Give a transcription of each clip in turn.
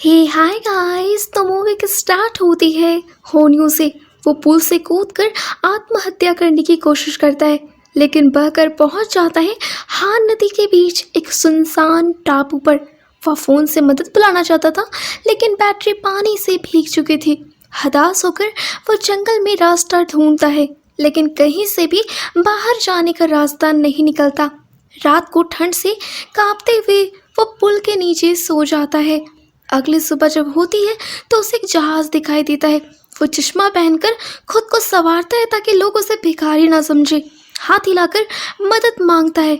हे hi guys. तो movie की start होती है होनियो से। वो पुल से कूदकर आत्महत्या करने की कोशिश करता है, लेकिन बहकर पहुंच जाता है हान नदी के बीच एक सुनसान टापू पर। वह फोन से मदद बुलाना चाहता था, लेकिन बैटरी पानी से भीग चुकी थी। हताश होकर वो जंगल में रास्ता ढूंढता है, लेकिन कहीं से भी बाहर जाने का रास्ता नहीं निकलता। रात को ठंड से कांपते हुए वो पुल के नीचे सो जाता है। अगली सुबह जब होती है तो उसे एक जहाज दिखाई देता है। वो चश्मा पहनकर खुद को संवारता है ताकि लोग उसे भिखारी ना समझे। हाथ हिलाकर मदद मांगता है,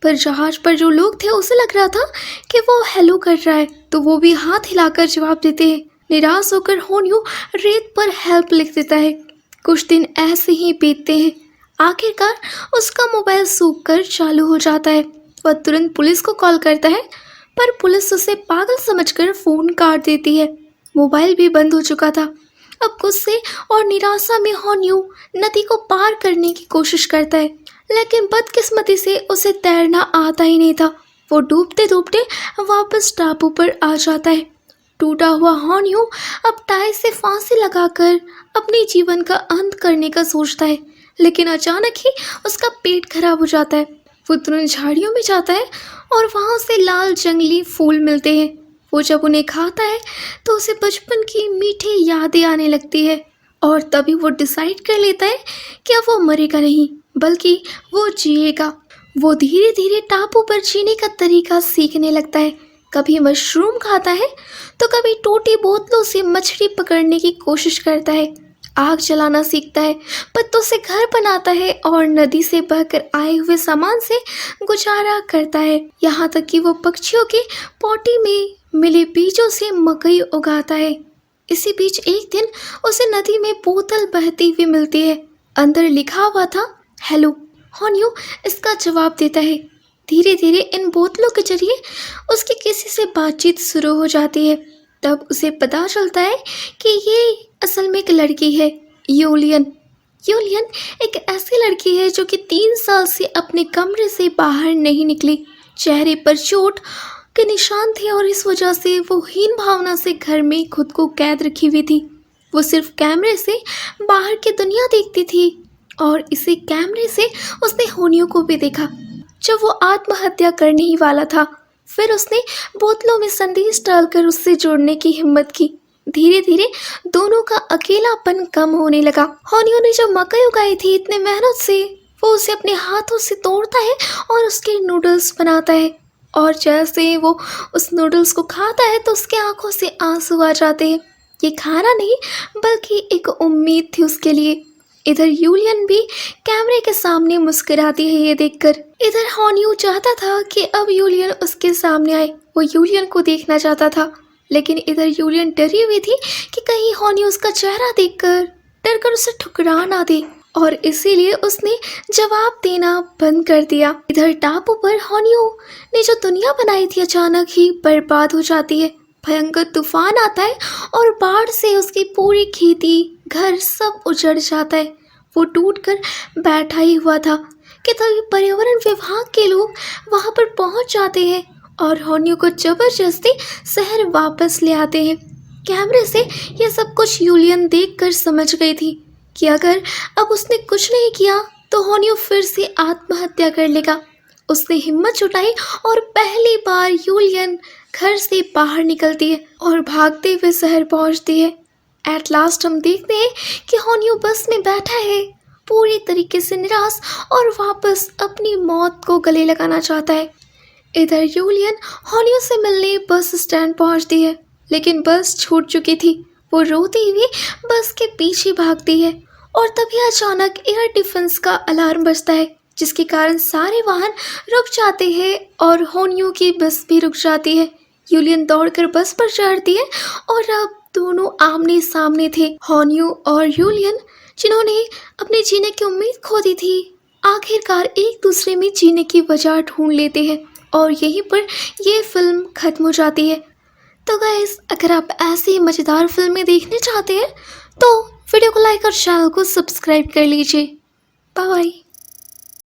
पर जहाज पर जो लोग थे उसे लग रहा था कि वो हेलो कर रहा है, तो वो भी हाथ हिलाकर जवाब देते हैं। निराश होकर होनियो रेत पर हेल्प लिख देता है। कुछ दिन ऐसे ही बीतते हैं। आखिरकार उसका मोबाइल सूख कर चालू हो जाता है। वह तुरंत पुलिस को कॉल करता है, पर पुलिस उसे पागल समझकर फ़ोन काट देती है। मोबाइल भी बंद हो चुका था। अब गुस्से और निराशा में होनियो नदी को पार करने की कोशिश करता है, लेकिन बदकिस्मती से उसे तैरना आता ही नहीं था। वो डूबते डूबते वापस टापू पर आ जाता है। टूटा हुआ होनियो अब टाई से फांसी लगाकर अपने जीवन का अंत करने का सोचता है, लेकिन अचानक ही उसका पेट खराब हो जाता है। वो तुरंत झाड़ियों में जाता है और वहाँ उसे लाल जंगली फूल मिलते हैं। वो जब उन्हें खाता है तो उसे बचपन की मीठी यादें आने लगती है, और तभी वो डिसाइड कर लेता है कि अब वो मरेगा नहीं, बल्कि वो जिएगा। वो धीरे धीरे टापू पर जीने का तरीका सीखने लगता है। कभी मशरूम खाता है तो कभी टूटी बोतलों से मछली पकड़ने की कोशिश करता है। आग जलाना सीखता है, पत्तों से घर बनाता है और नदी से बहकर आए हुए सामान से गुजारा करता है। यहाँ तक कि वो पक्षियों के पोटी में मिले बीजों से मकई उगाता है। इसी बीच एक दिन उसे नदी में बोतल बहती हुई मिलती है। अंदर लिखा हुआ था हेलो। होनियो इसका जवाब देता है। धीरे धीरे इन बोतलों के जरिए उसकी किसी से बातचीत शुरू हो जाती है। तब उसे पता चलता है कि ये असल में एक लड़की है, यूलियन। यूलियन एक ऐसी लड़की है जो कि 3 साल से अपने कमरे से बाहर नहीं निकली। चेहरे पर चोट के निशान थे और इस वजह से वो हीन भावना से घर में खुद को कैद रखी हुई थी। वो सिर्फ कैमरे से बाहर की दुनिया देखती थी, और इसी कैमरे से उसने होनियो को भी देखा जब वो आत्महत्या करने ही वाला था। फिर उसने बोतलों में संदेश डालकर उससे जुड़ने की हिम्मत की। धीरे धीरे दोनों का अकेलापन कम होने लगा। होनियो ने जो मकई उगाई थी इतने मेहनत से, वो उसे अपने हाथों से तोड़ता है और उसके नूडल्स बनाता है। और जैसे वो उस नूडल्स को खाता है तो उसके आंखों से आंसू आ जाते हैं। ये खाना नहीं, बल्कि एक उम्मीद थी उसके लिए। इधर यूलियन भी कैमरे के सामने मुस्कुराती है ये देखकर। इधर होनियो चाहता था कि अब यूलियन उसके सामने आए। वो यूलियन को देखना चाहता था, लेकिन इधर यूलियन डरी हुई थी कि कहीं होनियो उसका चेहरा देखकर डरकर उसे ठुकरा ना दे, और इसीलिए उसने जवाब देना बंद कर दिया। इधर टापू पर होनियो ने जो दुनिया बनाई थी अचानक ही बर्बाद हो जाती है। भयंकर तूफान आता है और बाढ़ से उसकी पूरी खेती, घर सब उजड़ जाता है। वो टूटकर बैठा ही हुआ था कि तभी पर्यावरण विभाग के लोग वहां पर पहुंच जाते हैं और होनियो को जबरदस्ती शहर वापस ले आते हैं। कैमरे से ये सब कुछ यूलियन देखकर समझ गई थी कि अगर अब उसने कुछ नहीं किया तो होनियो फिर से आत्महत्या कर लेगा। उसने हिम्मत जुटाई और पहली बार यूलियन घर से बाहर निकलती है और भागते हुए शहर पहुंचती है। एट लास्ट हम देखते हैं कि होनियो बस में बैठा है, पूरी तरीके से निराश, और वापस अपनी मौत को गले लगाना चाहता है। इधर यूलियन होनियो से मिलने बस स्टैंड पहुंचती है, लेकिन बस छूट चुकी थी। वो रोती हुई बस के पीछे भागती है, और तभी अचानक एयर डिफेंस का अलार्म बजता है, जिसके कारण सारे वाहन रुक जाते हैं और होनियो की बस भी रुक जाती है। यूलियन दौड़कर बस पर चढ़ती है और अब दोनों आमने सामने थे। होनियो और यूलियन, जिन्होंने अपने जीने की उम्मीद खो दी थी, आखिरकार एक दूसरे में जीने की वजह ढूंढ लेते हैं, और यहीं पर ये फिल्म खत्म हो जाती है। तो गाइस, अगर आप ऐसी मज़ेदार फिल्में देखने चाहते हैं तो वीडियो को लाइक और चैनल को सब्सक्राइब कर लीजिए। Bye bye.